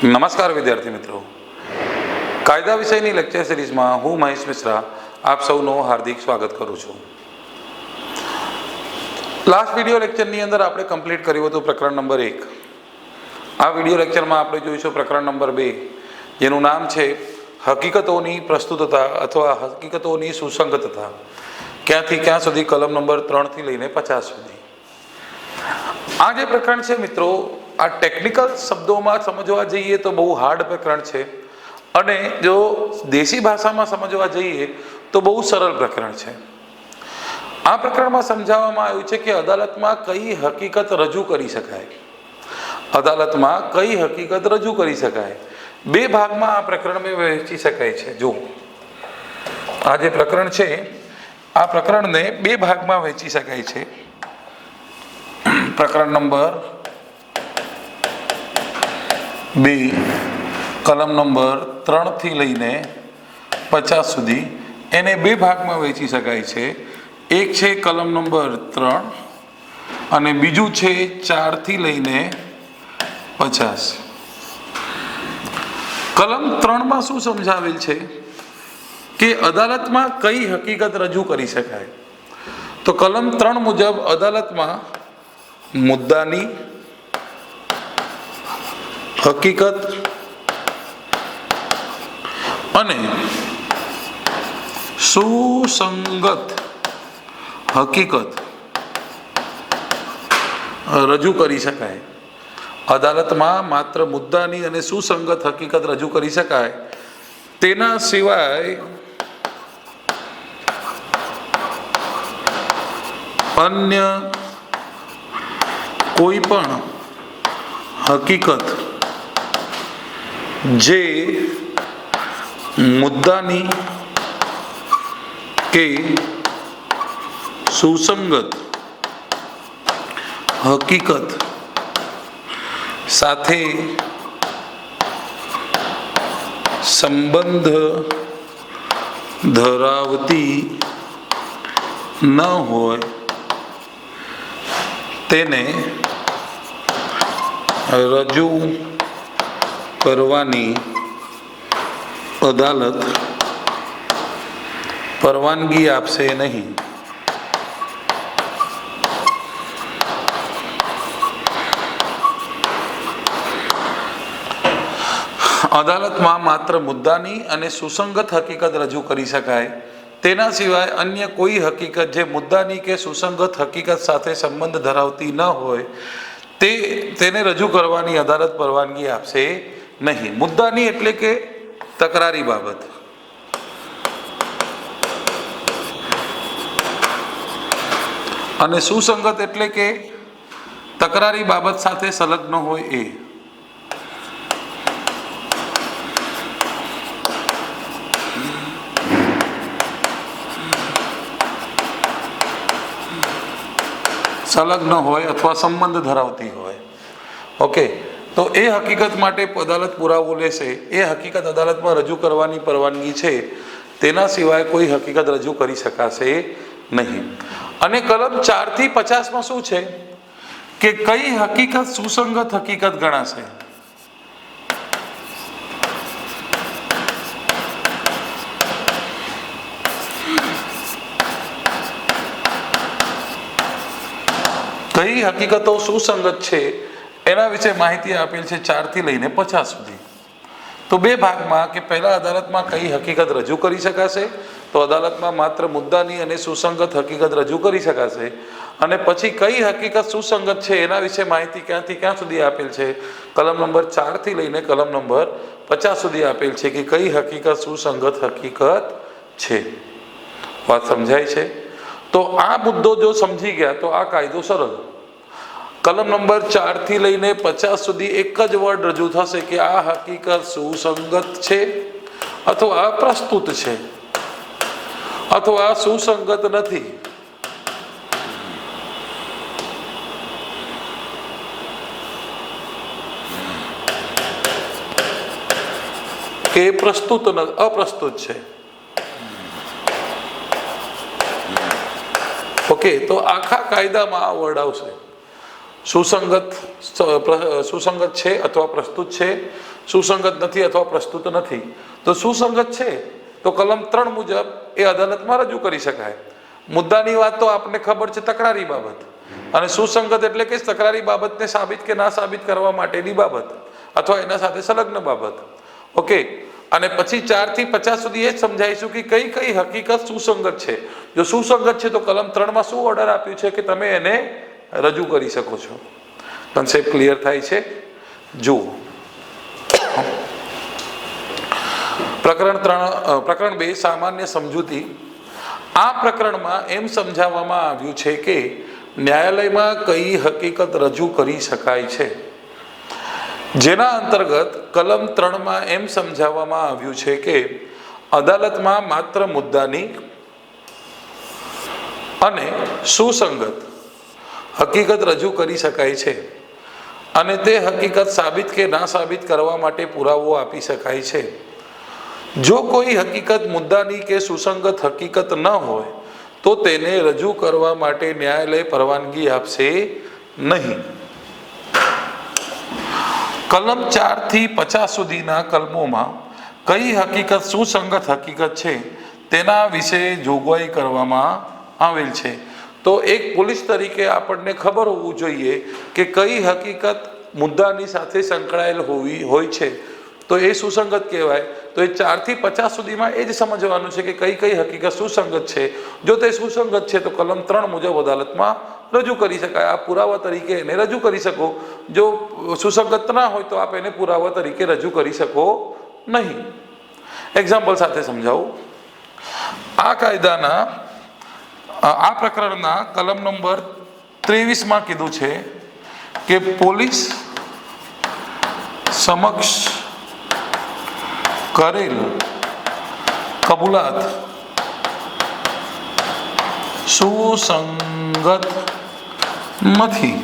નમસ્કાર વિદ્યાર્થી મિત્રો, કાયદા વિષયની લેક્ચર સિરીઝમાં હું મહેશ મિશ્રા આપ સૌનું હાર્દિક સ્વાગત કરું છું. લાસ્ટ વિડીયો લેક્ચરની અંદર આપણે કમ્પ્લીટ કર્યું હતું પ્રકરણ નંબર 1. આ વિડીયો લેક્ચરમાં આપણે જોઈશું પ્રકરણ નંબર 2, જેનું નામ છે હકીકતોની પ્રસ્તુતતા અથવા હકીકતોની સુસંગતતા. ક્યાંથી ક્યાં સુધી? કલમ નંબર 3 થી લઈને 50 સુધી. આ જે પ્રકરણ છે મિત્રો, આ ટેકનિકલ શબ્દોમાં સમજવા જઈએ તો બહુ હાર્ડ પ્રકરણ છે, અને જો દેશી ભાષામાં સમજવા જઈએ તો બહુ સરળ પ્રકરણ છે. આ પ્રકરણમાં સમજાવવામાં આવ્યું છે કે અદાલતમાં કઈ હકીકત રજૂ કરી શકાય. અદાલતમાં કઈ હકીકત રજૂ કરી શકાય, બે ભાગમાં આ પ્રકરણને વહેંચી શકાય છે. જો આ જે પ્રકરણ છે, આ પ્રકરણને બે ભાગમાં વહેંચી શકાય છે. પ્રકરણ નંબર 2 કલમ નંબર 3 થી લઈને 50 સુધી એને બે ભાગમાં વહેંચી શકાય છે. એક છે કલમ નંબર 3 અને બીજું છે 4 થી લઈને 50. કલમ 3માં શું સમજાવેલ છે કે અદાલતમાં કઈ હકીકત રજૂ કરી શકાય? તો કલમ 3 મુજબ અદાલતમાં મુદ્દાની હકીકત અને સુસંગત હકીકત રજૂ કરી શકાય. અદાલતમાં માત્ર મુદ્દાની અને સુસંગત હકીકત રજૂ કરી શકાય. તેના સિવાય અન્ય કોઈ પણ હકીકત જે મુદ્દાની કે સુસંગત હકીકત સાથે સંબંધ ધરાવતી ન હોય તેને રજૂ કરવાની અદાલત પરવાનગી આપશે નહીં. અદાલતમાં માત્ર મુદ્દાની અને સુસંગત હકીકત રજૂ કરી શકાય. તેના સિવાય અન્ય કોઈ હકીકત જે મુદ્દાની કે સુસંગત હકીકત સાથે સંબંધ ધરાવતી ન હોય તેને રજૂ કરવાની અદાલત પરવાનગી આપશે નહીં. મુદ્દાની એટલે કે તકરારી બાબત, અને સુસંગત એટલે કે તકરારી બાબત સાથે સંલગ્ન હોય એ. સંલગ્ન હોય અથવા સંબંધ ધરાવતી હોય. ઓકે, તો એ હકીકત માટે અદાલત પુરાવો લેશે. એ હકીકત અદાલતમાં રજૂ કરવાની પરવાનગી છે. તેના સિવાય કોઈ હકીકત રજૂ કરી શકાશે નહીં. અને કલમ 4 થી 50માં શું છે કે કઈ હકીકત સુસંગત હકીકત ગણાશે? કઈ હકીકતો સુસંગત છે એના વિશે માહિતી આપેલ છે 4 થી લઈને 50 સુધી. તો બે ભાગમાં કે પહેલા અદાલતમાં કઈ હકીકત રજૂ કરી શકાશે, તો અદાલતમાં માત્ર મુદ્દાની અને સુસંગત હકીકત રજૂ કરી શકાશે. અને પછી કઈ હકીકત સુસંગત છે એના વિશે માહિતી ક્યાંથી ક્યાં સુધી આપેલ છે? કલમ નંબર 4 થી લઈને કલમ નંબર 50 સુધી આપેલ છે કે કઈ હકીકત સુસંગત હકીકત છે. વાત સમજાય છે? તો આ મુદ્દો જો સમજી ગયા તો આ કાયદો સરળ. કલમ નંબર 4 થી લઈને 50 સુધી એક જ વર્ડ રજૂ થશે કે આ હકીકત સુસંગત છે અથવા અપ્રસ્તુત છે અથવા સુસંગત નથી. કે અપ્રસ્તુત છે. ઓકે, તો આખા કાયદામાં આ વર્ડ આવશે. સુસંગત છે અથવા પ્રસ્તુત છે, સુસંગત નથી અથવા પ્રસ્તુત નથી. તો સુસંગત છે તો કલમ 3 મુજબ એ અદાલતમાં રજૂ કરી શકાય. મુદ્દાની વાત તો આપણને ખબર છે, તકરારી બાબત. અને સુસંગત એટલે કે તકરારી બાબતને સાબિત કે ના સાબિત કરવા માટેની બાબત અથવા એના સાથે સંલગ્ન બાબત. ઓકે. અને પછી 4 થી 50 સુધી એ જ સમજાવીશું કે કઈ કઈ હકીકત સુસંગત છે. જો સુસંગત છે તો કલમ 3 શું ઓર્ડર આપ્યું છે કે તમે એને રજૂ કરી શકો છો. કન્સેપ્ટ ક્લિયર થાય છે? જુઓ, પ્રકરણ 2 સામાન્ય સમજૂતી. આ પ્રકરણમાં એમ સમજાવવામાં આવ્યું છે કે ન્યાયાલયમાં કઈ હકીકત રજૂ કરી શકાય છે, જેના અંતર્ગત કલમ 3 એમ સમજાવવામાં આવ્યું છે કે અદાલતમાં માત્ર મુદ્દાની અને સુસંગત હકીકત રજૂ કરી શકાય છે અને તે હકીકત સાબિત કે ના સાબિત કરવા માટે પુરાવો આપી શકાય છે. જો કોઈ હકીકત મુદ્દાની કે સુસંગત હકીકત ન હોય તો તેને રજૂ કરવા માટે ન્યાયાલય પરવાનગી આપશે નહીં. કલમ 4 થી 50 સુધીના કલમોમાં કઈ હકીકત સુસંગત હકીકત છે તેના વિશે જોગવાઈ કરવામાં આવેલ છે. તો એક પોલીસ તરીકે આપણને ખબર હોવું જોઈએ કે કઈ હકીકત મુદ્દાની સાથે સંકળાયેલ હોય છે તો એ સુસંગત કહેવાય. તો એ 4 થી 50 સુધીમાં એ જ સમજવાનું છે કે કઈ કઈ હકીકત સુસંગત છે. જો તે સુસંગત છે તો કલમ 3 મુજબ અદાલતમાં રજૂ કરી શકાય. આ પુરાવા તરીકે એને રજૂ કરી શકો. જો સુસંગત ના હોય તો આપ એને પુરાવા તરીકે રજૂ કરી શકો નહીં. એક્ઝામ્પલ સાથે સમજાવું. આ કાયદાના આ પ્રકરણના કલમ નંબર 23 કીધું છે કે પોલીસ સમક્ષ કરેલ કબૂલાત સુસંગત નથી.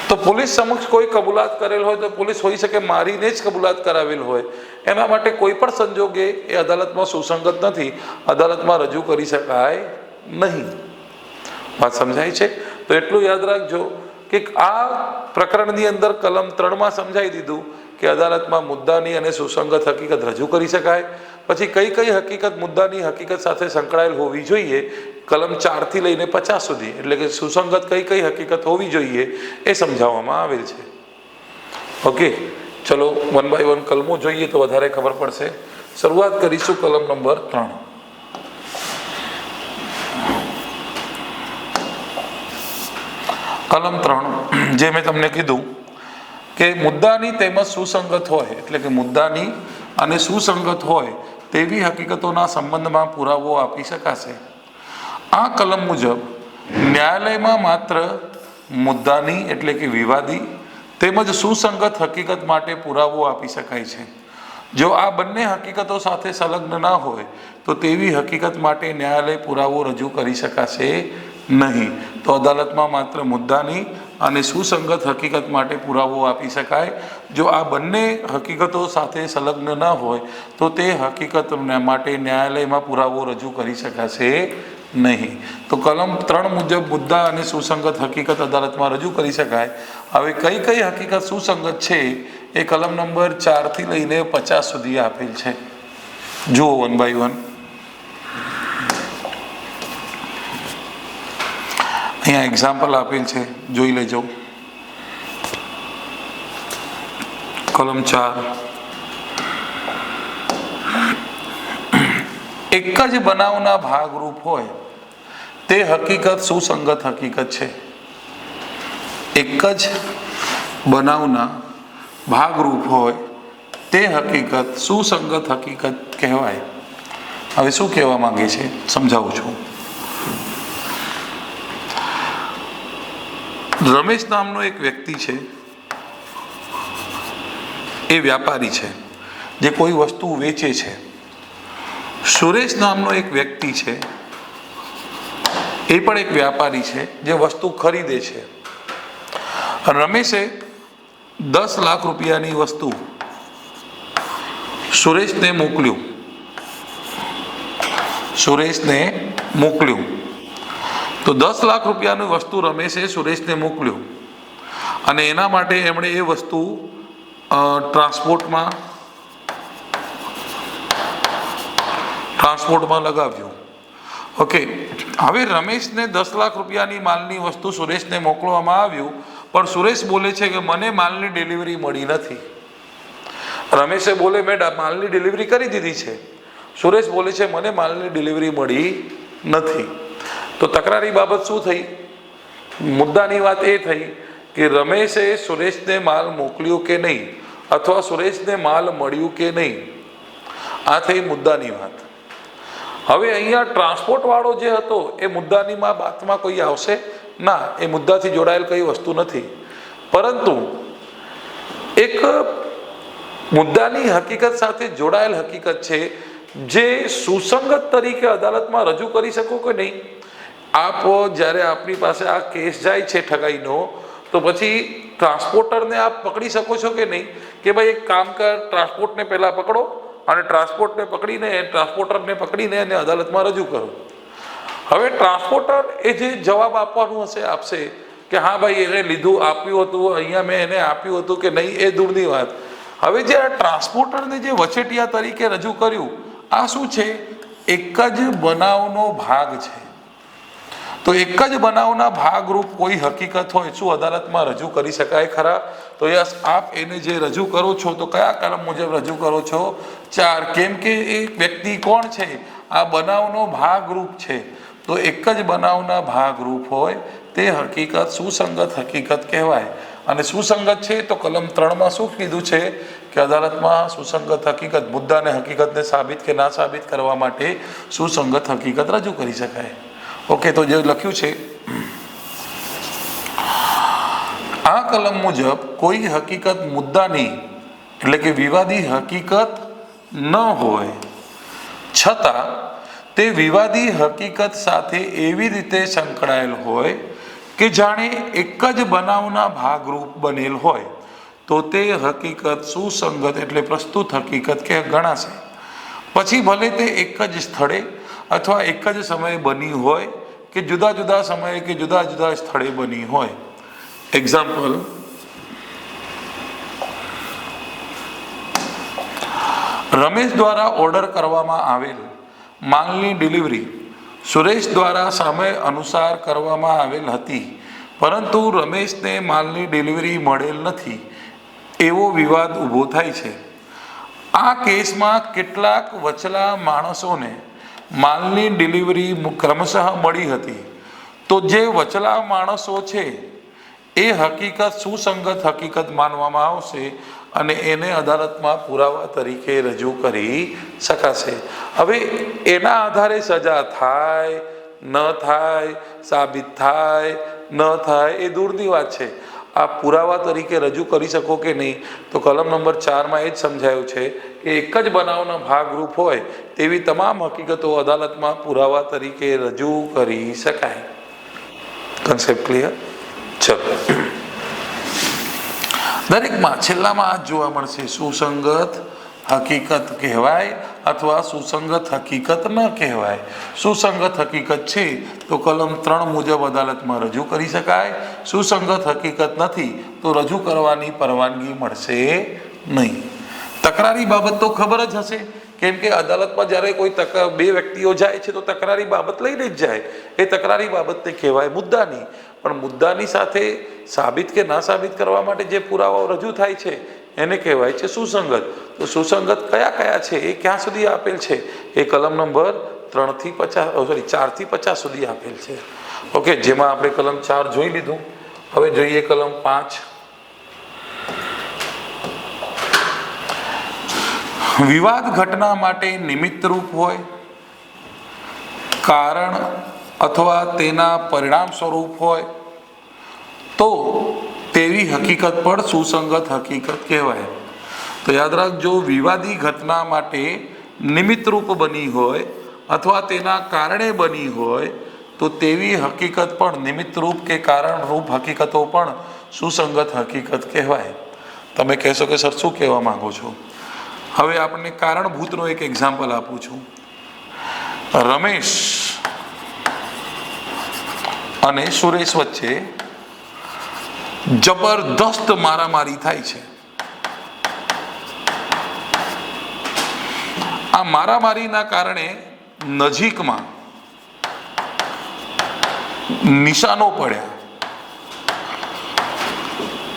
તો પોલીસ સમક્ષ કોઈ કબૂલાત કરેલ હોય તો પોલીસ હોઈ શકે મારીને જ કબૂલાત કરાવેલ હોય, એના માટે કોઈ પણ સંજોગે એ અદાલતમાં સુસંગત નથી, અદાલતમાં રજૂ કરી શકાય નહીં. વાત સમજાય છે? તો એટલું યાદ રાખજો કે આ પ્રકરણની અંદર કલમ 3 સમજાવી દીધું કે અદાલતમાં મુદ્દાની અને સુસંગત હકીકત રજૂ કરી શકાય. પછી કઈ કઈ હકીકત મુદ્દાની હકીકત સાથે સંકળાયેલ હોવી જોઈએ કલમ 4 થી લઈને 50 સુધી, એટલે કે સુસંગત કઈ કઈ હકીકત હોવી જોઈએ એ સમજાવવામાં આવેલ છે. ઓકે, ચલો 1 બાય 1 કલમો જોઈએ તો વધારે ખબર પડશે. શરૂઆત કરીશું કલમ નંબર 3. કલમ 3 જે મેં તમને કીધું કે મુદ્દાની તેમજ સુસંગત હોય, એટલે કે મુદ્દાની અને સુસંગત હોય તેવી હકીકતોના સંબંધમાં પુરાવો આપી શકાશે. આ કલમ મુજબ ન્યાયાલયમાં માત્ર મુદ્દાની એટલે કે વિવાદી તેમજ સુસંગત હકીકત માટે પુરાવો આપી શકાય છે. જો આ બંને હકીકતો સાથે સંલગ્ન ના હોય તો તેવી હકીકત માટે ન્યાયાલય પુરાવો રજૂ કરી શકાશે નહીં. તો અદાલતમાં માત્ર મુદ્દાની અને સુસંગત હકીકત માટે પુરાવો આપી શકાય. જો આ બંને હકીકતો સાથે સંલગ્ન ન હોય તો તે હકીકત માટે ન્યાયાલયમાં પુરાવો રજૂ કરી શકાશે નહીં. તો કલમ 3 મુજબ મુદ્દા અને સુસંગત હકીકત અદાલતમાં રજૂ કરી શકાય. હવે કઈ કઈ હકીકત સુસંગત છે એ કલમ નંબર 4 થી લઈને 50 સુધી આપેલ છે. જુઓ 1 બાય 1. અહીંયા એક્ઝામ્પલ આપેલ છે, જોઈ લેજો. કલમ 4. એક જ બનાવના ભાગરૂપ હોય તે હકીકત સુસંગત હકીકત છે. એક જ બનાવના ભાગરૂપ હોય તે હકીકત સુસંગત હકીકત કહેવાય. હવે શું કહેવા માંગે છે સમજાવું છું. રમેશ નામનો એક વ્યક્તિ છે, એ વ્યાપારી છે જે કોઈ વસ્તુ વેચે છે. સુરેશ નામનો એક વ્યક્તિ છે, એ પણ એક વ્યાપારી છે જે વસ્તુ ખરીદે છે. રમેશે 10 લાખ રૂપિયાની વસ્તુ સુરેશને મોકલ્યું. તો 10 લાખ રૂપિયાની વસ્તુ રમેશે સુરેશને મોકલ્યું. અને એના માટે એમણે એ વસ્તુ ટ્રાન્સપોર્ટમાં લગાવ્યું. ઓકે, હવે રમેશને 10 લાખ રૂપિયાની માલની વસ્તુ સુરેશને મોકલવામાં આવ્યું, પણ સુરેશ બોલે છે કે મને માલની ડિલિવરી મળી નથી. રમેશે બોલે મેડમ માલની ડિલિવરી કરી દીધી છે. સુરેશ બોલે છે મને માલની ડિલિવરી મળી નથી. તો તકરારી બાબત શું થઈ? મુદ્દાની વાત એ થઈ કે રમેશે સુરેશને માલ મોકલ્યો કે નહીં, અથવા સુરેશને માલ મળ્યું કે નહીં. આ થઈ મુદ્દાની વાત. હવે અહીંયા ટ્રાન્સપોર્ટ વાળો જે હતો એ મુદ્દાની વાતમાં કોઈ આવશે ના, એ મુદ્દાથી જોડાયેલ કઈ વસ્તુ નથી. પરંતુ એક મુદ્દાની હકીકત સાથે જોડાયેલ હકીકત છે જે સુસંગત તરીકે અદાલતમાં રજૂ કરી શકો કે નહીં. આપ જ્યારે આપની પાસે આ કેસ જાય છે ઠગાઈનો, તો પછી ટ્રાન્સપોર્ટરને આપ પકડી શકો છો કે નહીં કે ભાઈ એક કામ કર, ટ્રાન્સપોર્ટને પહેલાં પકડો અને ટ્રાન્સપોર્ટરને પકડીને એને અદાલતમાં રજૂ કરો. હવે ટ્રાન્સપોર્ટર એ જે જવાબ આપવાનું હશે આપશે કે હા ભાઈ એને લીધું આપ્યું હતું, અહીંયા મેં એને આપ્યું હતું કે નહીં, એ દૂરની વાત. હવે જે આ ટ્રાન્સપોર્ટરને જે વચેટિયા તરીકે રજૂ કર્યું, આ શું છે? એક જ બનાવનો ભાગ છે. તો એક જ બનાવના ભાગરૂપ કોઈ હકીકત હોય શું અદાલતમાં રજૂ કરી શકાય ખરા? તો યસ, આપ એને જે રજૂ કરો છો તો કયા કલમ મુજબ રજૂ કરો છો? 4. કેમ કે એ વ્યક્તિ કોણ છે? આ બનાવનો ભાગરૂપ છે. તો એક જ બનાવના ભાગરૂપ હોય તે હકીકત સુસંગત હકીકત કહેવાય. અને સુસંગત છે તો કલમ 3માં શું કીધું છે કે અદાલતમાં સુસંગત હકીકત, મુદ્દાને હકીકતને સાબિત કે ના સાબિત કરવા માટે સુસંગત હકીકત રજૂ કરી શકાય. ઓકે, તો જે લખ્યું છે આ કલમ મુજબ કોઈ હકીકત મુદ્દાની એટલે કે વિવાદી હકીકત ન હોય છતાં તે વિવાદી હકીકત સાથે એવી રીતે સંકળાયેલ હોય કે જાણે એક જ બનાવના ભાગરૂપ બનેલ હોય, તો તે હકીકત સુસંગત એટલે પ્રસ્તુત હકીકત કે ગણાશે. પછી ભલે તે એક જ સ્થળે અથવા એક જ સમયે બની હોય કે જુદા જુદા સમયે કે જુદા જુદા સ્થળે બની હોય. એક્ઝામ્પલ, રમેશ દ્વારા ઓર્ડર કરવામાં આવેલ માલની ડિલિવરી સુરેશ દ્વારા સમય અનુસાર કરવામાં આવેલ હતી, પરંતુ રમેશને માલની ડિલિવરી મળેલ નથી, એવો વિવાદ ઊભો થાય છે. આ કેસમાં કેટલાક વચલા માણસોને માલની ડિલિવરી ક્રમશઃ મળી હતી. તો જે વચલા માણસો છે એ હકીકત સુસંગત હકીકત માનવામાં આવશે અને એને અદાલતમાં પુરાવા તરીકે રજૂ કરી શકાશે. હવે એના આધારે સજા થાય ન થાય, સાબિત થાય ન થાય, એ દૂરની વાત છે. આ પુરાવા તરીકે રજૂ કરી શકો કે નહીં, તો કલમ નંબર 4માં એ જ સમજાયું છે કે એક જ બનાવના ભાગરૂપ હોય તેવી તમામ હકીકતો અદાલતમાં પુરાવા તરીકે રજૂ કરી શકાય. Concept clear? ચલો, દરેકમાં છેલ્લામાં આ જોવા મળશે સુસંગત હકીકત કહેવાય અથવા સુસંગત હકીકત ન કહેવાય. સુસંગત હકીકત છે તો કલમ 3 મુજબ અદાલતમાં રજૂ કરી શકાય. સુસંગત હકીકત નથી તો રજૂ કરવાની પરવાનગી મળશે નહીં. તકરારી બાબત તો ખબર જ હશે, કેમ કે અદાલતમાં જ્યારે કોઈ બે વ્યક્તિઓ જાય છે તો તકરારી બાબત લઈને જ જાય. એ તકરારી બાબતને કહેવાય મુદ્દાની. પણ મુદ્દાની સાથે સાબિત કે ના સાબિત કરવા માટે જે પુરાવાઓ રજૂ થાય છે એને કહેવાય છે સુસંગત. તો સુસંગત કયા કયા છે એ ક્યાં સુધી આપેલ છે? એ કલમ નંબર 4 થી 50 સુધી આપેલ છે. ઓકે, જેમાં આપણે કલમ 4 જોઈ લીધું. હવે જોઈએ કલમ 5. વિવાદ ઘટના માટે નિમિત્તરૂપ હોય, કારણ અથવા તેના પરિણામ સ્વરૂપ હોય તો તેવી હકીકત પણ સુસંગત હકીકત કહેવાય. તો યાદ રાખજો, વિવાદી ઘટના માટે નિમિત્તરૂપ બની હોય અથવા તેના કારણે બની હોય તો તેવી હકીકત પણ નિમિત્તરૂપ કે કારણરૂપ હકીકતો પણ સુસંગત હકીકત કહેવાય. તમે કહેશો કે સર શું કહેવા માંગો છો? હવે આપણને કારણભૂતનો એક એક્ઝામ્પલ આપું છું. રમેશ અને સુરેશ વચ્ચે જબરદસ્ત મારામારી થાય છે. આ મારામારીના કારણે નજીકમાં નિશાનો પડ્યા.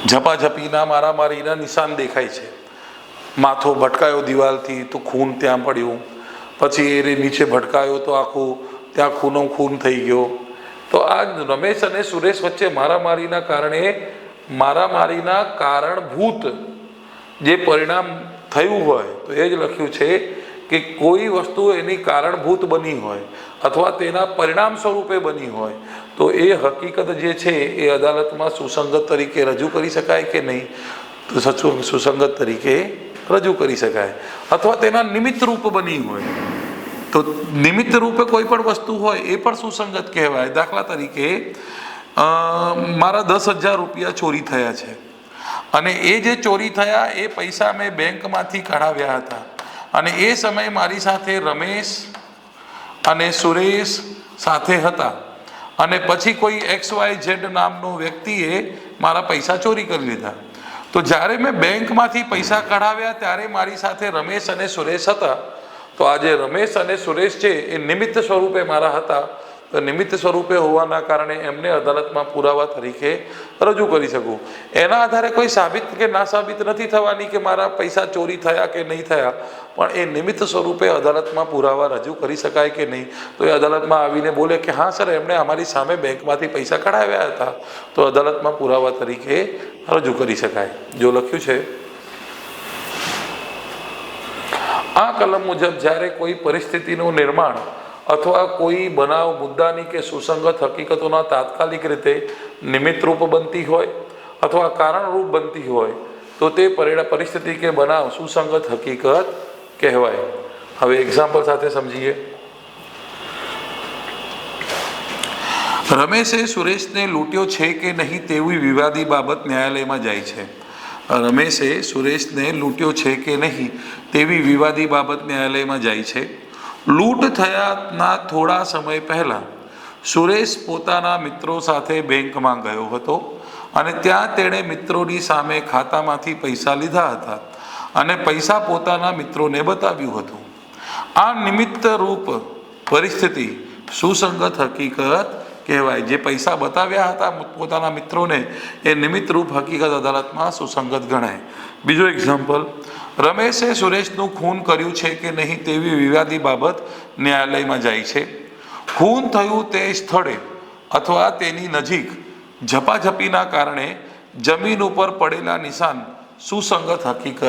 ઝપાઝપીના મારામારીના નિશાન દેખાય છે. માથો ભટકાયો દિવાલથી તો ખૂન ત્યાં પડ્યું, પછી એ નીચે ભટકાયો તો આખું ત્યાં ખૂન થઈ ગયો. તો આ રમેશ અને સુરેશ વચ્ચે મારામારીના કારણભૂત જે પરિણામ થયું હોય તો એ જ લખ્યું છે કે કોઈ વસ્તુ એની કારણભૂત બની હોય અથવા તેના પરિણામ સ્વરૂપે બની હોય તો એ હકીકત જે છે એ અદાલતમાં સુસંગત તરીકે રજૂ કરી શકાય કે નહીં? તો સુસંગત તરીકે રજૂ કરી શકાય. અથવા તેના નિમિત્ત રૂપ બની હોય તો નિમિત્ત રૂપે કોઈ પણ વસ્તુ હોય એ પણ સુસંગત કહેવાય. દાખલા તરીકે મારા 10,000 રૂપિયા ચોરી થયા છે અને એ જે ચોરી થયા એ પૈસા મેં બેંકમાંથી કઢાવ્યા હતા અને એ સમયે મારી સાથે રમેશ અને સુરેશ સાથે હતા અને પછી કોઈ XYZ નામનો વ્યક્તિએ મારા પૈસા ચોરી કરી લીધા. તો જ્યારે મેં બેંકમાંથી પૈસા કઢાવ્યા ત્યારે મારી સાથે રમેશ અને સુરેશ હતા. તો આ જે રમેશ અને સુરેશ છે એ નિમિત્ત સ્વરૂપે મારા હતા. તો નિમિત્ત સ્વરૂપે હોવાના કારણે એમને અદાલતમાં પુરાવા તરીકે રજૂ કરી શકું. એના આધારે કોઈ સાબિત કે ના સાબિત નથી થવાની કે મારા પૈસા ચોરી થયા કે નહીં થયા, પણ એ નિમિત્ત સ્વરૂપે અદાલતમાં પુરાવા રજૂ કરી શકાય કે નહીં? તો એ અદાલતમાં આવીને બોલે કે હા સર, એમણે અમારી સામે બેંકમાંથી પૈસા કઢાવ્યા હતા, તો અદાલતમાં પુરાવા તરીકે રજૂ કરી શકાય. જો લખ્યું છે આ કલમ મુજબ જ્યારે કોઈ પરિસ્થિતિનું નિર્માણ અથવા કોઈ બનાવ મુદ્દાની કે સુસંગત હકીકતોના તાત્કાલિક રીતે નિમિત્તરૂપ બનતી હોય અથવા કારણરૂપ બનતી હોય તો તે પરિસ્થિતિ કે બનાવ સુસંગત હકીકત કહેવાય. હવે એક્ઝામ્પલ સાથે સમજીએ. રમેશે સુરેશને લૂંટ્યો છે કે નહીં તેવી વિવાદી બાબત ન્યાયાલયમાં જાય છે. રમેશે સુરેશને લૂંટ્યો છે કે નહીં તેવી વિવાદી બાબત ન્યાયાલયમાં જાય છે. લૂંટ થયાના થોડા સમય પહેલાં સુરેશ પોતાના મિત્રો સાથે બેંકમાં ગયો હતો અને ત્યાં તેણે મિત્રોની સામે ખાતામાંથી પૈસા લીધા હતા અને પૈસા પોતાના મિત્રોને બતાવ્યું હતું. આ નિમિત્તરૂપ પરિસ્થિતિ સુસંગત હકીકત કહેવાય. જે પૈસા બતાવ્યા હતા પોતાના મિત્રોને એ નિમિત્તરૂપ હકીકત અદાલતમાં સુસંગત ગણાય. બીજો એક્ઝામ્પલ. રમેશે સુરેશનું ખૂન કર્યું છે કે નહીં તેવી વિવાદી બાબત ન્યાયાલયમાં જાય છે. ખૂન થયું તે સ્થળે અથવા તેની નજીક ઝપાઝપીના કારણે જમીન ઉપર પડેલા નિશાન સુસંગત હકીકત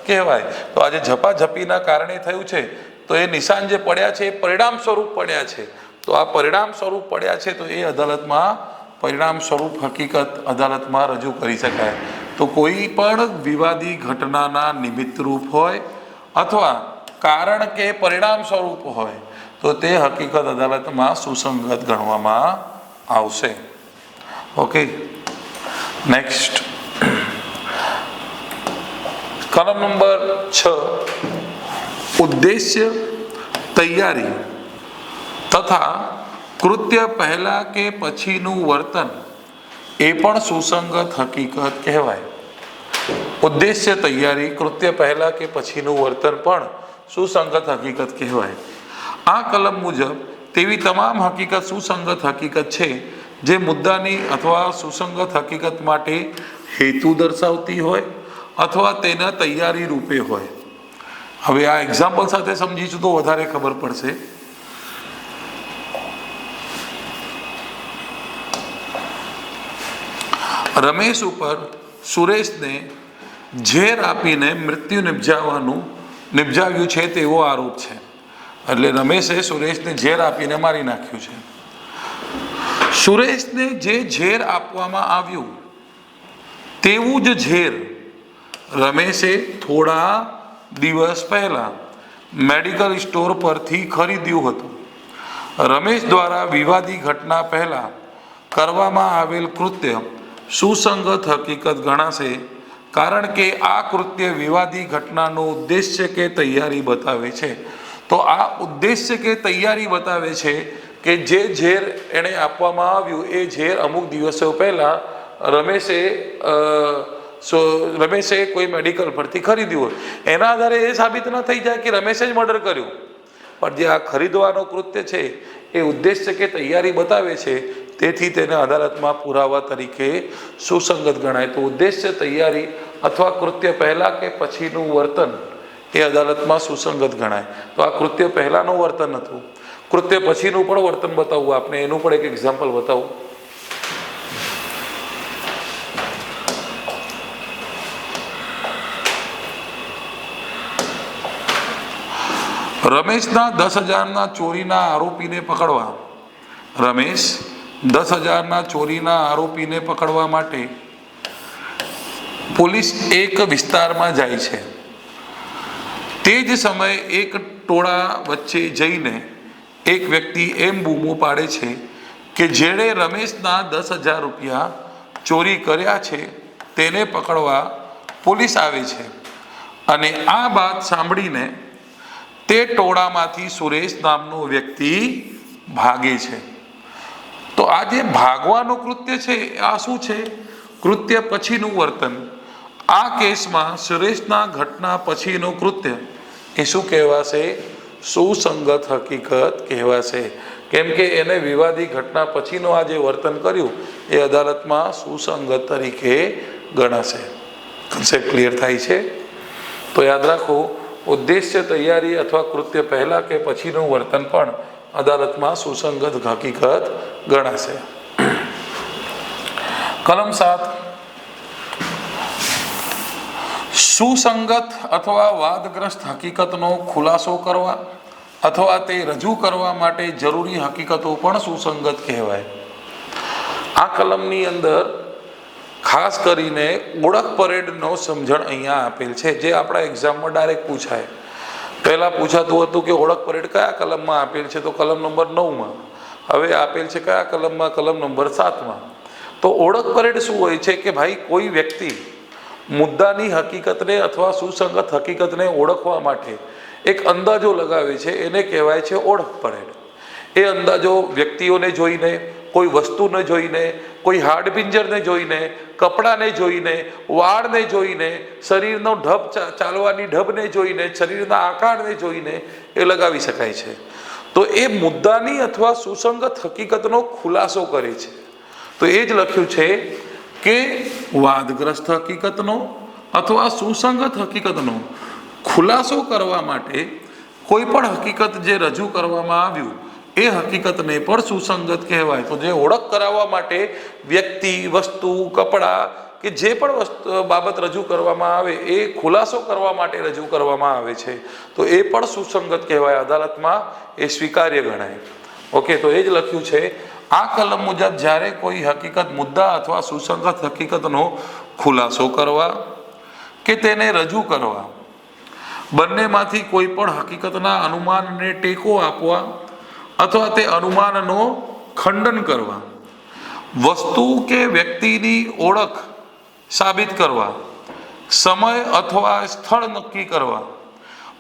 કહેવાય. તો આજે ઝપાઝપીના કારણે થયું છે તો એ નિશાન જે પડ્યા છે એ પરિણામ સ્વરૂપ પડ્યા છે. તો આ પરિણામ સ્વરૂપ પડ્યા છે તો એ અદાલતમાં પરિણામ સ્વરૂપ હકીકત અદાલતમાં રજૂ કરી શકાય. તો કોઈ પણ વિવાદી ઘટનાના નિમિત્તરૂપ હોય અથવા કારણ કે પરિણામ સ્વરૂપ હોય તો તે હકીકત અદાલતમાં સુસંગત ગણવામાં આવશે. ઓકે, નેક્સ્ટ કલમ નંબર 6 ઉદ્દેશ્ય, તૈયારી તથા કૃત્ય પહેલા કે પછીનું વર્તન એ પણ સુસંગત હકીકત કહેવાય. ઉદ્દેશ્ય, તૈયારી, કૃત્ય પહેલા કે પછીનું વર્તન પણ સુસંગત હકીકત કહેવાય. આ કલમ મુજબ તેવી તમામ હકીકત સુસંગત હકીકત છે જે મુદ્દાની અથવા સુસંગત હકીકત માટે હેતુ દર્શાવતી હોય અથવા તેના તૈયારી રૂપે હોય. હવે આ એક્ઝામ્પલ સાથે સમજીશું તો વધારે ખબર પડશે. રમેશ ઉપર સુરેશને ઝેર આપીને મૃત્યુ નિપજાવ્યું છે તેવો આરોપ છે. એટલે રમેશે સુરેશને ઝેર આપીને મારી નાખ્યું છે. સુરેશને જે ઝેર આપવામાં આવ્યું તેવું જ ઝેર રમેશે થોડા દિવસ પહેલા મેડિકલ સ્ટોર પરથી ખરીદ્યું હતું. રમેશ દ્વારા વિવાદી ઘટના પહેલા કરવામાં આવેલ કૃત્ય સુસંગત હકીકત ગણાશે કારણ કે આ કૃત્ય વિવાદી ઘટનાનો ઉદ્દેશ્ય કે તૈયારી બતાવે છે. તો આ ઉદ્દેશ્ય કે તૈયારી બતાવે છે કે જે ઝેર એણે આપવામાં આવ્યું એ ઝેર અમુક દિવસો પહેલા રમેશે કોઈ મેડિકલ પરથી ખરીદ્યું હોય, એના આધારે એ સાબિત ન થઈ જાય કે રમેશે જ મર્ડર કર્યું, પણ જે આ ખરીદવાનો કૃત્ય છે એ ઉદ્દેશ્ય કે તૈયારી બતાવે છે, તેથી તેને અદાલતમાં પુરાવા તરીકે સુસંગત ગણાય. તો ઉદ્દેશ્ય, તૈયારી અથવા કૃત્ય પહેલા કે પછીનું વર્તન એ અદાલતમાં સુસંગત ગણાય. તો આ કૃત્ય પહેલાનું વર્તન હતું, કૃત્ય પછીનું પણ વર્તન બતાવવું આપણે, એનું પણ એક એક્ઝામ્પલ બતાવું. રમેશના 10,000ના ચોરીના આરોપીને પકડવા, રમેશ 10,000ના ચોરીના આરોપીને પકડવા માટે પોલીસ એક વિસ્તારમાં જાય છે. તે જ સમયે એક ટોળા વચ્ચે જઈને એક વ્યક્તિ એમ બૂમો પાડે છે કે જેણે રમેશના 10,000 રૂપિયા ચોરી કર્યા છે તેને પકડવા પોલીસ આવે છે. અને આ વાત સાંભળીને તે ટોળામાંથી સુરેશ નામનો વ્યક્તિ ભાગે છે. તો આ જે ભાગવાનું કૃત્ય છે આ શું છે? કૃત્ય પછીનું વર્તન. આ કેસમાં સુરેશના ઘટના પછીનું કૃત્ય એ શું કહેવાશે? સુસંગત હકીકત કહેવાશે. કેમ કે એને વિવાદી ઘટના પછીનું આ જે વર્તન કર્યું એ અદાલતમાં સુસંગત તરીકે ગણાશે. કન્સેપ્ટ ક્લિયર થાય છે? તો યાદ રાખો, ઉદ્દેશ્ય, તૈયારી અથવા કૃત્ય પહેલા કે પછીનું વર્તન પણ અદાલતમાં સુસંગત હકીકત ગણાશે. કલમ 7, સુસંગત અથવા વાદગ્રસ્ત હકીકતનો ખુલાસો કરવા અથવા તે રજૂ કરવા માટે જરૂરી હકીકતો પણ સુસંગત કહેવાય. આ કલમની અંદર ખાસ કરીને ઓળખ પરેડનો સમજણ અહીંયા આપેલ છે, જે આપણા એક્ઝામમાં ડાયરેક્ટ પૂછાય. પહેલાં પૂછાતું હતું કે ઓળખ પરેડ કયા કલમમાં આપેલ છે, તો કલમ નંબર 9માં. હવે આપેલ છે કયા કલમમાં? કલમ નંબર 7માં. તો ઓળખ પરેડ શું હોય છે કે ભાઈ કોઈ વ્યક્તિ મુદ્દાની હકીકતને અથવા સુસંગત હકીકતને ઓળખવા માટે એક અંદાજો લગાવે છે, એને કહેવાય છે ઓળખ પરેડ. એ અંદાજો વ્યક્તિઓને જોઈને, કોઈ વસ્તુને જોઈને, કોઈ હાડપિંજરને જોઈને, કપડાને જોઈને, વાળને જોઈને, શરીરનો ઢબ, ચાલવાની ઢબને જોઈને, શરીરના આકારને જોઈને એ લગાવી શકાય છે. તો એ મુદ્દાની અથવા સુસંગત હકીકતનો ખુલાસો કરે છે. તો એ જ લખ્યું છે કે વાદગ્રસ્ત હકીકતનો અથવા સુસંગત હકીકતનો ખુલાસો કરવા માટે કોઈ પણ હકીકત જે રજૂ કરવામાં આવ્યું એ હકીકતને પણ સુસંગત કહેવાય. તો જે ઓળખ કરાવવા માટે વ્યક્તિ, વસ્તુ, કપડાં કે જે પણ બાબત રજૂ કરવામાં આવે એ ખુલાસો કરવા માટે રજૂ કરવામાં આવે છે, તો એ પણ સુસંગત કહેવાય. અદાલતમાં એ સ્વીકાર્ય ગણાય. ઓકે, તો એ જ લખ્યું છે. આ કલમ મુજબ જ્યારે કોઈ હકીકત, મુદ્દા અથવા સુસંગત હકીકતનો ખુલાસો કરવા કે તેને રજૂ કરવા, બંનેમાંથી કોઈ પણ હકીકતના અનુમાનને ટેકો આપવા અથવા તે અનુમાનનો ખંડન કરવા, વસ્તુ કે વ્યક્તિની ઓળખ સાબિત કરવા, સમય અથવા સ્થળ નક્કી કરવા,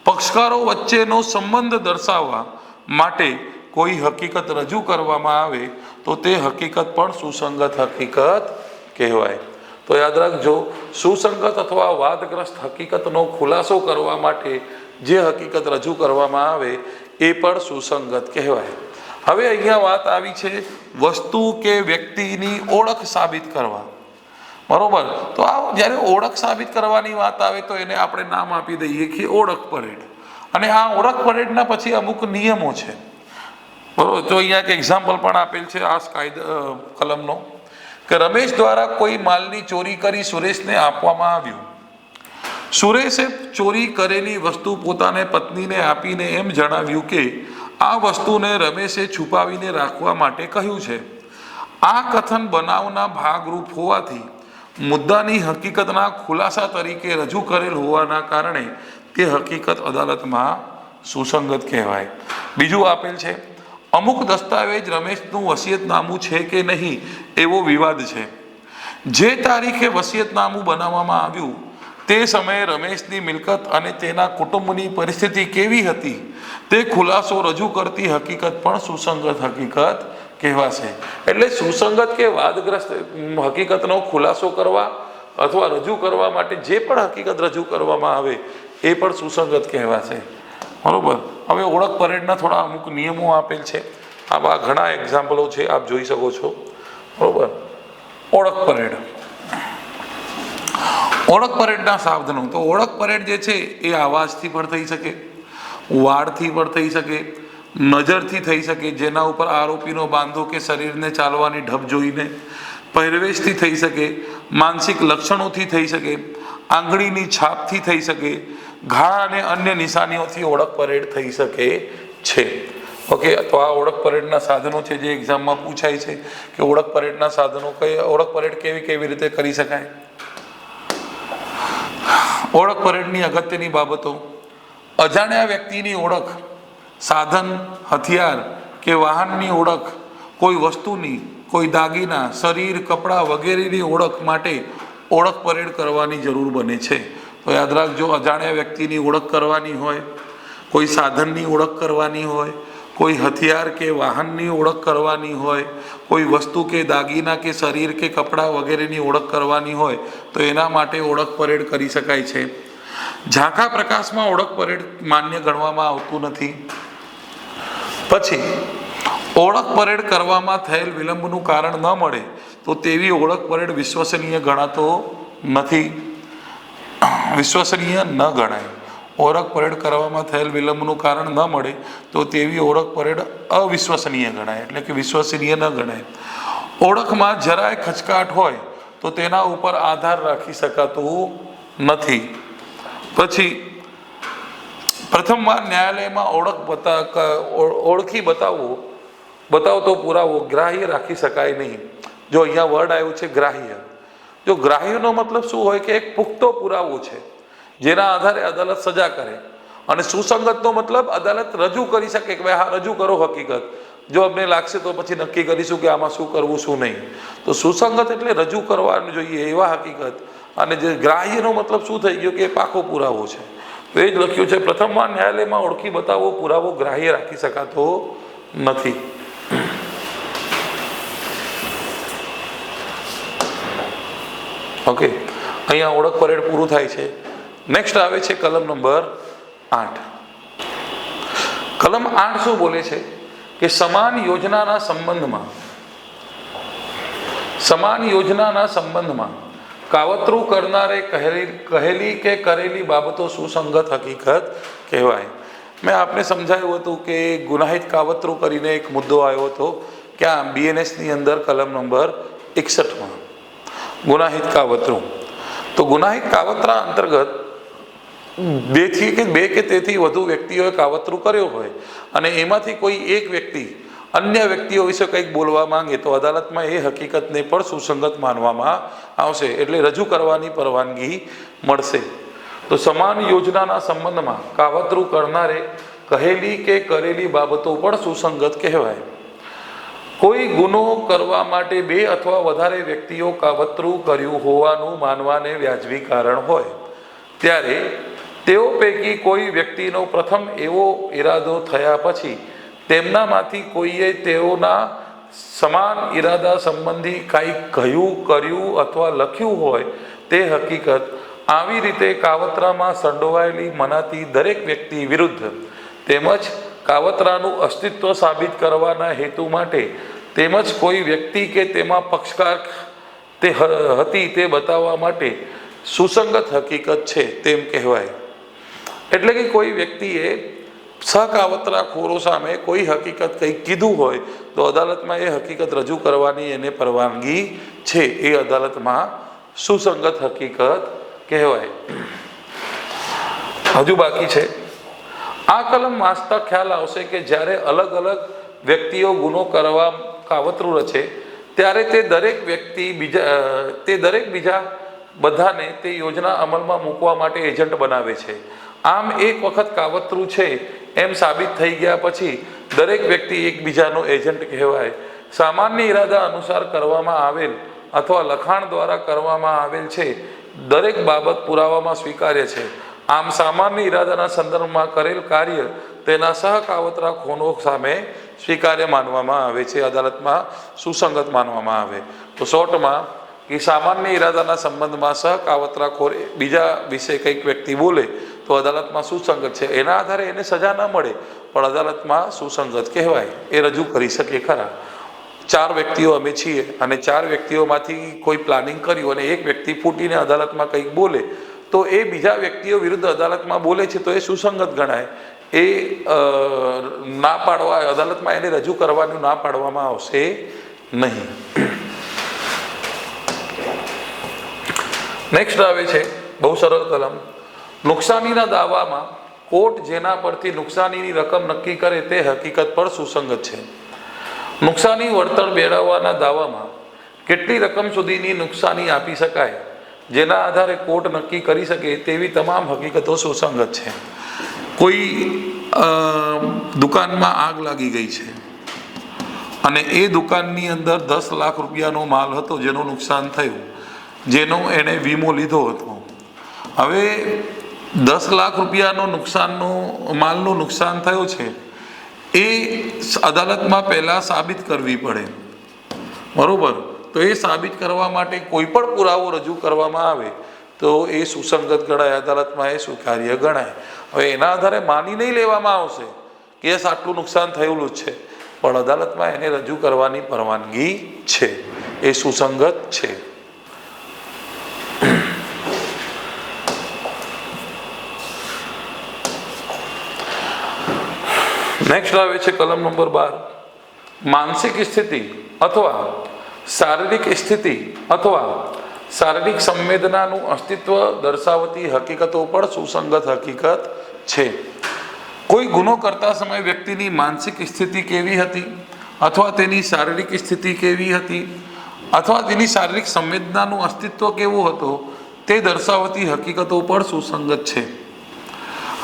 પક્ષકારો વચ્ચેનો સંબંધ દર્શાવવા માટે કોઈ હકીકત રજૂ કરવામાં આવે તો તે હકીકત પણ સુસંગત હકીકત કહેવાય. તો યાદ રાખજો, સુસંગત અથવા વાદગ્રસ્ત હકીકતનો ખુલાસો કરવા માટે જે હકીકત રજૂ કરવામાં આવે એ પણ સુસંગત કહેવાય. હવે અહીંયા વાત આવી છે વસ્તુ કે વ્યક્તિની ઓળખ સાબિત કરવા. બરોબર? તો આ જ્યારે ઓળખ સાબિત કરવાની વાત આવે તો એને આપણે નામ આપી દઈએ કે ઓળખ પરેડ. અને આ ઓળખ પરેડના પછી અમુક નિયમો છે. બરોબર? તો અહીંયા એક એક્ઝામ્પલ પણ આપેલ છે આ કલમનો, કે રમેશ દ્વારા કોઈ માલની ચોરી કરી સુરેશને આપવામાં આવ્યું. સુરેશે ચોરી કરેલી વસ્તુ પોતાને પત્નીને આપીને એમ જણાવ્યું કે આ વસ્તુને રમેશે છુપાવીને રાખવા માટે કહ્યું છે. આ કથન બનાવના ભાગરૂપ હોવાથી મુદ્દાની હકીકતના ખુલાસા તરીકે રજૂ કરેલ હોવાના કારણે તે હકીકત અદાલતમાં સુસંગત કહેવાય. બીજું આપેલ છે, અમુક દસ્તાવેજ રમેશનું વસિયતનામું છે કે નહીં એવો વિવાદ છે. જે તારીખે વસિયતનામું બનાવવામાં આવ્યું તે સમયે રમેશની મિલકત અને તેના કુટુંબની પરિસ્થિતિ કેવી હતી તે ખુલાસો રજૂ કરતી હકીકત પણ સુસંગત હકીકત કહેવાશે. એટલે સુસંગત કે વાદગ્રસ્ત હકીકતનો ખુલાસો કરવા અથવા રજૂ કરવા માટે જે પણ હકીકત રજૂ કરવામાં આવે એ પણ સુસંગત કહેવાશે. બરોબર. હવે ઓળખ પરેડના થોડા અમુક નિયમો આપેલ છે. આવા ઘણા એક્ઝામ્પલો છે, આપ જોઈ શકો છો. બરોબર. ઓળખ પરેડ, ઓળખ પરેડના સાધનો. તો ઓળખ પરેડ જે છે એ અવાજથી પણ થઈ શકે, વાળથી પણ થઈ શકે, નજરથી થઈ શકે, જેના ઉપર આરોપીનો બાંધો કે શરીરને ચાલવાની ઢબ જોઈને, પહેરવેશથી થઈ શકે, માનસિક લક્ષણોથી થઈ શકે, આંગળીની છાપથી થઈ શકે, ઘા અને અન્ય નિશાનીઓથી ઓળખ પરેડ થઈ શકે છે. ઓકે. તો આ ઓળખ પરેડના સાધનો છે જે એક્ઝામમાં પૂછાય છે કે ઓળખ પરેડના સાધનો ઓળખ પરેડ કેવી રીતે કરી શકાય. ઓળખ પરેડની અગત્યની બાબતો: અજાણ્યા વ્યક્તિની ઓળખ, સાધન, હથિયાર કે વાહનની ઓળખ, કોઈ વસ્તુની, કોઈ દાગીના, શરીર, કપડાં વગેરેની ઓળખ માટે ઓળખ પરેડ કરવાની જરૂર બને છે. તો યાદ રાખજો, અજાણ્યા વ્યક્તિની ઓળખ કરવાની હોય, કોઈ સાધનની ઓળખ કરવાની હોય, કોઈ હથિયાર કે વાહનની ઓળખ કરવાની હોય, કોઈ વસ્તુ કે દાગીના કે શરીર કે કપડાં વગેરેની ઓળખ કરવાની હોય તો એના માટે ઓળખ પરેડ કરી શકાય છે. ઝાંખા પ્રકાશમાં ઓળખ પરેડ માન્ય ગણવામાં આવતું નથી. પછી ઓળખ પરેડ કરવામાં થયેલ વિલંબનું કારણ ન મળે તો તેવી ઓળખ પરેડ વિશ્વસનીય ગણાતો નથી, વિશ્વસનીય ન ગણાય. ઓળખ પરેડ કરવામાં થયેલ વિલંબનું કારણ ન મળે તો તેવી ઓળખ પરેડ અવિશ્વસનીય ગણાય, એટલે કે વિશ્વસનીય ન ગણાય. ઓળખમાં જરાય ખચકાટ હોય તો તેના ઉપર આધાર રાખી શકાતું નથી. પછી પ્રથમવાર ન્યાયાલયમાં ઓળખી બતાવતો પુરાવો ગ્રાહ્ય રાખી શકાય નહીં. જો અહીંયા વર્ડ આવ્યું છે ગ્રાહ્ય. જો ગ્રાહ્યનો મતલબ શું હોય કે એક પુખ્તો પુરાવો છે જેના આધારે અદાલત સજા કરે, અને સુસંગતનો મતલબ અદાલત રજૂ કરી શકે કે ભાઈ હા રજૂ કરો હકીકત, જો અમને લાગશે તો પછી નક્કી કરીશું કે આમાં શું કરવું શું નહીં. તો સુસંગત એટલે રજૂ કરવાનું જોઈએ એવા હકીકત, અને જે ગ્રાહ્યનો મતલબ શું થઈ ગયો કે પાકો પુરાવો છે. તો એ જ લખ્યું છે, પ્રથમવાર ન્યાયાલયમાં ઓળખી બતાવો પુરાવો ગ્રાહ્ય રાખી શકાતો નથી. ઓકે. અહીંયા ઓળખ પરેડ પૂરું થાય છે. નેક્સ્ટ આવે છે કલમ નંબર 8. કલમ 8 શું બોલે છે કે સમાન યોજનાના સંબંધમાં કાવતરું કરનારે કહેલી કે કરેલી બાબતો સુસંગત હકીકત કહેવાય. મેં આપને સમજાવ્યું હતું કે ગુનાહિત કાવતરું કરીને એક મુદ્દો આવ્યો હતો ક્યાં BNSની અંદર કલમ નંબર 61માં ગુનાહિત કાવતરું. તો ગુનાહિત કાવતરા અંતર્ગત બે કે તેથી વધુ વ્યક્તિઓએ કાવતરું કર્યો હોય અને એમાંથી કોઈ એક વ્યક્તિ અન્ય વ્યક્તિઓ વિશે કંઈક બોલવા માંગે તો અદાલતમાં એ હકીકતને પણ સુસંગત માનવામાં આવશે, એટલે રજૂ કરવાની પરવાનગી મળશે. તો સમાન યોજનાના સંબંધમાં કાવતરું કરનારે કહેલી કે કરેલી બાબતો પણ સુસંગત કહેવાય. કોઈ ગુનો કરવા માટે બે અથવા વધારે વ્યક્તિઓ કાવતરું કર્યું હોવાનું માનવાને વ્યાજબી કારણ હોય ત્યારે તેઓ પૈકી કોઈ વ્યક્તિનો પ્રથમ એવો ઈરાદો થયા પછી તેમનામાંથી કોઈએ તેઓના સમાન ઈરાદા સંબંધી કાંઈક કહ્યું, કર્યું અથવા લખ્યું હોય તે હકીકત આવી રીતે કાવતરામાં સંડોવાયેલી મનાતી દરેક વ્યક્તિ વિરુદ્ધ તેમજ કાવતરાનું અસ્તિત્વ સાબિત કરવાના હેતુ માટે તેમજ કોઈ વ્યક્તિ કે તેમાં પક્ષકાર તે હતી તે બતાવવા માટે સુસંગત હકીકત છે તેમ કહેવાય. એટલે કે કોઈ વ્યક્તિએ સહકાવતરાખોરો સામે કોઈ હકીકત કંઈક કીધું હોય તો અદાલતમાં એ હકીકત રજૂ કરવાની એને પરવાનગી છે, એ અદાલતમાં સુસંગત હકીકત કહેવાય. હજુ બાકી છે. આ કલમ વાંચતા ખ્યાલ આવશે કે જ્યારે અલગ અલગ વ્યક્તિઓ ગુનો કરવા કાવતરું રચે ત્યારે તે દરેક બીજા બધાને તે યોજના અમલમાં મૂકવા માટે એજન્ટ બનાવે છે. આમ એક વખત કાવતરું છે એમ સાબિત થઈ ગયા પછી દરેક વ્યક્તિ એકબીજાનો એજન્ટ કહેવાય. સામાન્ય ઈરાદા અનુસાર કરવામાં આવેલ અથવા લખાણ દ્વારા કરવામાં આવેલ છે દરેક બાબત પુરાવામાં સ્વીકાર્ય છે. આમ સામાન્ય ઈરાદાના સંદર્ભમાં કરેલ કાર્ય તેના સહકાવતરાખોરો સામે સ્વીકાર્ય માનવામાં આવે છે, અદાલતમાં સુસંગત માનવામાં આવે. તો શોર્ટમાં કે સામાન્ય ઈરાદાના સંબંધમાં સહકાવતરાખોર બીજા વિશે કંઈક વ્યક્તિ બોલે તો અદાલતમાં સુસંગત છે, એના આધારે એને સજા ન મળે પણ અદાલતમાં સુસંગત કહેવાય, એ રજૂ કરી શકે ખરા. 4 વ્યક્તિઓ અમે છીએ અને 4 વ્યક્તિઓમાંથી કોઈ પ્લાનિંગ કર્યું અને એક વ્યક્તિ ફૂટીને અદાલતમાં કંઈક બોલે તો એ બીજા વ્યક્તિઓ વિરુદ્ધ અદાલતમાં બોલે છે તો એ સુસંગત ગણાય. એ ના પાડવા અદાલતમાં એને રજૂ કરવાનું ના પાડવામાં આવશે નહીં. નેક્સ્ટ આવે છે બહુ સરળ કલમ. નુકસાનીના દાવામાં કોર્ટ જેના પરથી નુકસાનીની રકમ નક્કી કરે તે હકીકત પર સુસંગત છે. નુકસાની વળતર મેળવવાના દાવામાં કેટલી રકમ સુધીની નુકસાની આપી શકાય જેના આધારે કોર્ટ નક્કી કરી શકે તેવી તમામ હકીકતો સુસંગત છે. કોઈ દુકાનમાં આગ લાગી ગઈ છે અને એ દુકાનની અંદર 10 લાખ રૂપિયાનો માલ હતો જેનું નુકસાન થયું, જેનો એણે વીમો લીધો હતો. હવે 10 લાખ રૂપિયાનો માલનું નુકસાન થયું છે એ અદાલતમાં પહેલાં સાબિત કરવી પડે, બરાબર? તો એ સાબિત કરવા માટે કોઈ પણ પુરાવો રજૂ કરવામાં આવે તો એ સુસંગત ગણાય, અદાલતમાં એ સ્વીકાર્ય ગણાય. હવે એના આધારે માની નહીં લેવામાં આવશે કે યસ આટલું નુકસાન થયેલું જ છે, પણ અદાલતમાં એને રજૂ કરવાની પરવાનગી છે, એ સુસંગત છે. નેક્સ્ટ આવે છે કલમ નંબર 12. માનસિક સ્થિતિ અથવા શારીરિક સ્થિતિ અથવા શારીરિક સંવેદનાનું અસ્તિત્વ દર્શાવતી હકીકતો પણ સુસંગત હકીકત છે. કોઈ ગુનો કરતા સમયે વ્યક્તિની માનસિક સ્થિતિ કેવી હતી અથવા તેની શારીરિક સ્થિતિ કેવી હતી અથવા તેની શારીરિક સંવેદનાનું અસ્તિત્વ કેવું હતું તે દર્શાવતી હકીકતો પણ સુસંગત છે.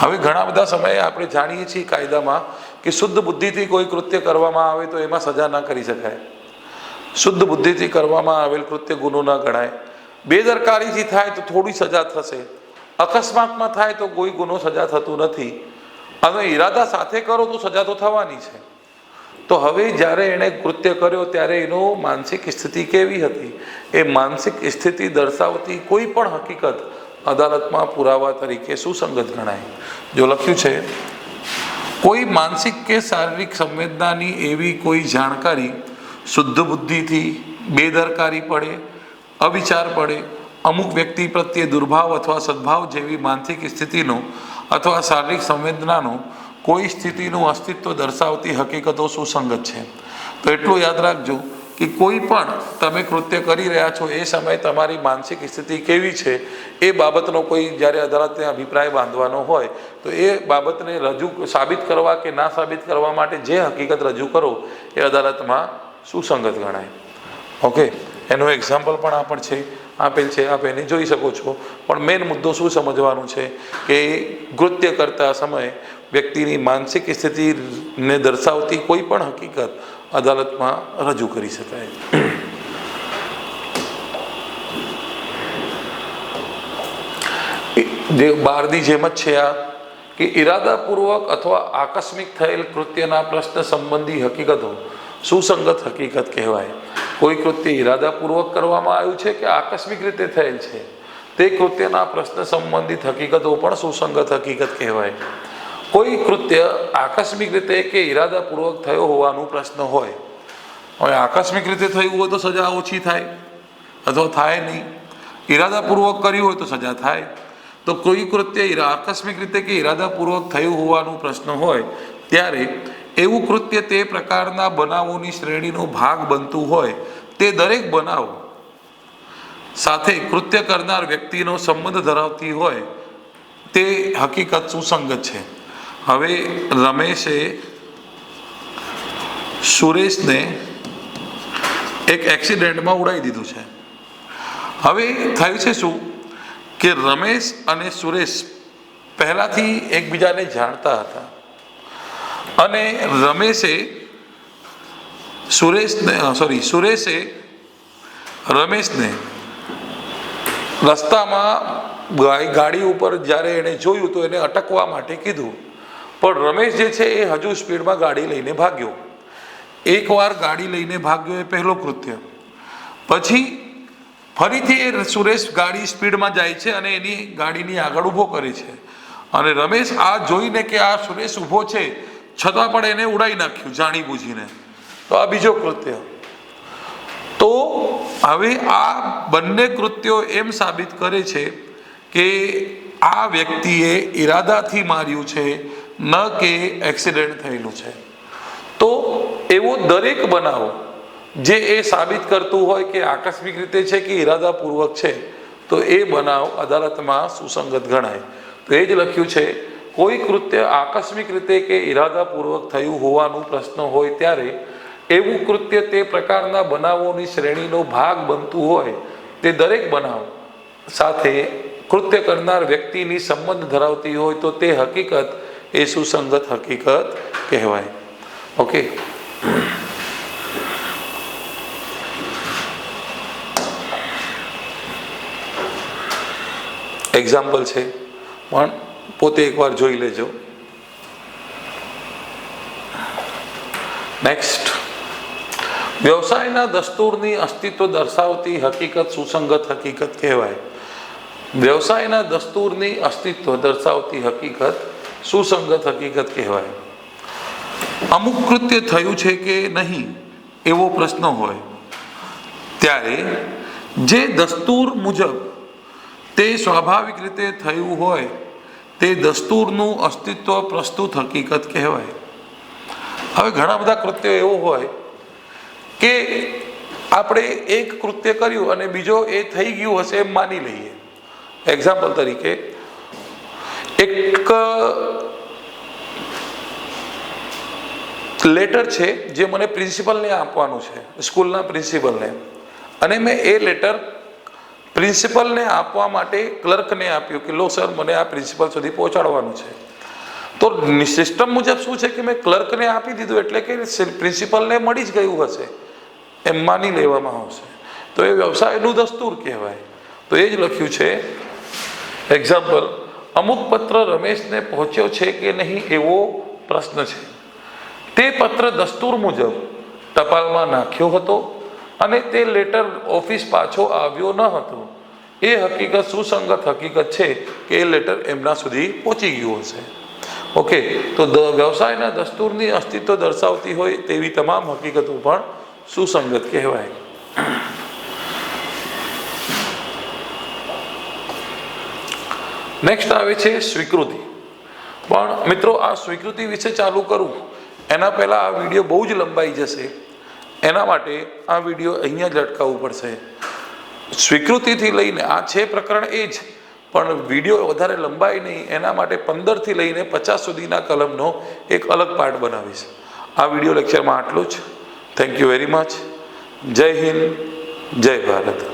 હવે ઘણા બધા સમયે આપણે જાણીએ છીએ કાયદામાં કે શુદ્ધ બુદ્ધિથી કોઈ કૃત્ય કરવામાં આવે તો એમાં સજા ના કરી શકાય. શુદ્ધ બુદ્ધિથી કરવામાં આવેલ કૃત્ય ગુનો ના ગણાય. બેદરકારીથી થાય તો થોડી સજા થશે, અકસ્માતમાં થાય તો કોઈ ગુનો સજા થતું નથી, અને ઈરાદા સાથે કરો તો સજા તો થવાની છે. તો હવે જ્યારે એણે કૃત્ય કર્યો ત્યારે એનો માનસિક સ્થિતિ કેવી હતી, એ માનસિક સ્થિતિ દર્શાવતી કોઈ પણ હકીકત અદાલતમાં પુરાવા તરીકે સુસંગત ગણાય. જો લખ્યું છે કોઈ માનસિક કે શારીરિક સંવેદનાની એવી કોઈ જાણકારી શુદ્ધ બુદ્ધિથી બેદરકારી પડે, અવિચાર પડે, અમુક વ્યક્તિ પ્રત્યે દુર્ભાવ અથવા સદભાવ જેવી માનસિક સ્થિતિનો અથવા શારીરિક સંવેદનાનો કોઈ સ્થિતિનું અસ્તિત્વ દર્શાવતી હકીકતો સુસંગત છે. તો એટલું યાદ રાખજો કે કોઈ પણ તમે કૃત્ય કરી રહ્યા છો એ સમયે તમારી માનસિક સ્થિતિ કેવી છે એ બાબતનો કોઈ જ્યારે અદાલતને અભિપ્રાય બાંધવાનો હોય તો એ બાબતને સાબિત કરવા કે ના સાબિત કરવા માટે જે હકીકત રજૂ કરો એ અદાલતમાં સુસંગત ગણાય. ઓકે, એનું એક્ઝામ્પલ પણ આપેલ છે, આપ એને જોઈ શકો છો. પણ મેઇન મુદ્દો શું સમજવાનું છે કે કૃત્ય કરતા સમયે વ્યક્તિની માનસિક સ્થિતિને દર્શાવતી કોઈ પણ હકીકત અદાલતમાં રજૂ કરી શકાય. જે 12ની જેમ જ છે આ કે ઈરાદાપૂર્વક અથવા આકસ્મિક થયેલ કૃત્યના પ્રશ્ન સંબંધી હકીકતો સુસંગત હકીકત કહેવાય. કોઈ કૃત્ય ઈરાદાપૂર્વક કરવામાં આવ્યું છે કે આકસ્મિક રીતે થયેલ છે તે કૃત્યના પ્રશ્ન સંબંધિત હકીકતો પણ સુસંગત હકીકત કહેવાય. કોઈ કૃત્ય આકસ્મિક રીતે કે ઈરાદાપૂર્વક થયો હોવાનું પ્રશ્ન હોય, હવે આકસ્મિક રીતે થયું હોય તો સજા ઓછી થાય અથવા થાય નહીં, ઈરાદાપૂર્વક કર્યું હોય તો સજા થાય. તો કોઈ કૃત્ય આકસ્મિક રીતે કે ઈરાદાપૂર્વક થયું હોવાનું પ્રશ્ન હોય ત્યારે એવું કૃત્ય તે પ્રકારના બનાવોની શ્રેણીનો ભાગ બનતું હોય તે દરેક બનાવ સાથે કૃત્ય કરનાર વ્યક્તિનો સંબંધ ધરાવતી હોય તે હકીકત સુસંગત છે. હવે રમેશે સુરેશને એક એક્સિડન્ટમાં ઉડાવી દીધું છે. હવે થયું છે શું કે રમેશ અને સુરેશ પહેલાથી એકબીજાને જાણતા હતા અને સુરેશે રમેશને રસ્તામાં ગાડી ઉપર જ્યારે એણે જોયું તો એને અટકવા માટે કીધું, પણ રમેશ જે છે એ હજુ સ્પીડમાં ગાડી લઈને ભાગ્યો એકવાર ગાડી લઈને ભાગ્યો એ પહેલો કૃત્ય. પછી ફરીથી એ સુરેશ ગાડી સ્પીડમાં જાય છે અને એની ગાડીની આગળ ઊભો કરે છે અને રમેશ આ જોઈને કે આ સુરેશ ઊભો છે છતાં પણ એને ઉડાવી નાખ્યું જાણી બૂજીને, તો આ બીજો કૃત્ય. તો હવે આ બંને કૃત્યો એમ સાબિત કરે છે કે આ વ્યક્તિએ ઈરાદાથી માર્યું છે, ન કે એક્સિડન્ટ થયેલું છે. તો એવો દરેક બનાવ જે એ સાબિત કરતું હોય કે આકસ્મિક રીતે છે કે ઈરાદાપૂર્વક છે, તો એ બનાવ અદાલતમાં સુસંગત ગણાય. તો એ જ લખ્યું છે, કોઈ કૃત્ય આકસ્મિક રીતે કે ઈરાદાપૂર્વક થયું હોવાનું પ્રશ્ન હોય ત્યારે એવું કૃત્ય તે પ્રકારના બનાવોની શ્રેણીનો ભાગ બનતું હોય તે દરેક બનાવ સાથે કૃત્ય કરનાર વ્યક્તિની સંબંધ ધરાવતી હોય તો તે હકીકત એ સુસંગત હકીકત કહેવાય. ઓકે, એક્ઝામ્પલ છે પણ પોતે એકવાર જોઈ લેજો. નેક્સ્ટ, વ્યવસાયના દસ્તુરની અસ્તિત્વ દર્શાવતી હકીકત સુસંગત હકીકત કહેવાય. વ્યવસાયના દસ્તુરની અસ્તિત્વ દર્શાવતી હકીકત સુસંગત હકીકત કહેવાય. અમુક કૃત્ય થયું છે કે નહીં એવો પ્રશ્ન હોય ત્યારે જે દસ્તુર મુજબ તે સ્વાભાવિક રીતે થયું હોય તે દસ્તુરનું અસ્તિત્વ પ્રસ્તુત હકીકત કહેવાય. હવે ઘણા બધા કૃત્યો એવો હોય કે આપણે એક કૃત્ય કર્યું અને બીજો એ થઈ ગયું હશે એમ માની લઈએ. એક્ઝામ્પલ તરીકે, એક લેટર છે જે મને પ્રિન્સિપલને આપવાનું છે, સ્કૂલના પ્રિન્સિપલને, અને મેં એ લેટર પ્રિન્સિપલને આપવા માટે ક્લર્કને આપ્યું કે લો સર મને આ પ્રિન્સિપલ સુધી પહોંચાડવાનું છે. તો સિસ્ટમ મુજબ શું છે કે મેં ક્લર્કને આપી દીધું એટલે કે પ્રિન્સિપલને મળી જ ગયું હશે એમ માની લેવામાં આવશે. તો એ વ્યવસાયનું દસ્તુર કહેવાય. તો એ જ લખ્યું છે. એક્ઝામ્પલ, અમુક પત્ર રમેશને પહોંચ્યો છે કે નહીં એવો પ્રશ્ન છે. તે પત્ર દસ્તુર મુજબ ટપાલમાં નાખ્યો હતો અને તે લેટર ઓફિસ પાછો આવ્યો ન હતો. એ હકીકત સુસંગત હકીકત છે કે એ લેટર એમના સુધી પહોંચી ગયું હશે. ઓકે, તો વ્યવસાયના દસ્તુરની અસ્તિત્વ દર્શાવતી હોય તેવી તમામ હકીકતો પણ સુસંગત કહેવાય. નેક્સ્ટ આવે છે સ્વીકૃતિ. પણ મિત્રો આ સ્વીકૃતિ વિશે ચાલુ કરું એના પહેલાં આ વિડીયો બહુ જ લંબાઈ જશે. એના માટે આ વિડીયો અહીંયા જ લટકાવવું પડશે. સ્વીકૃતિથી લઈને આ છે પ્રકરણ એ જ, પણ વિડીયો વધારે લંબાઈ નહીં એના માટે 15થી લઈને 50 સુધીના કલમનો એક અલગ પાર્ટ બનાવીશ. આ વિડીયો લેક્ચરમાં આટલું જ. Thank you very much. જય હિન્દ, જય ભારત.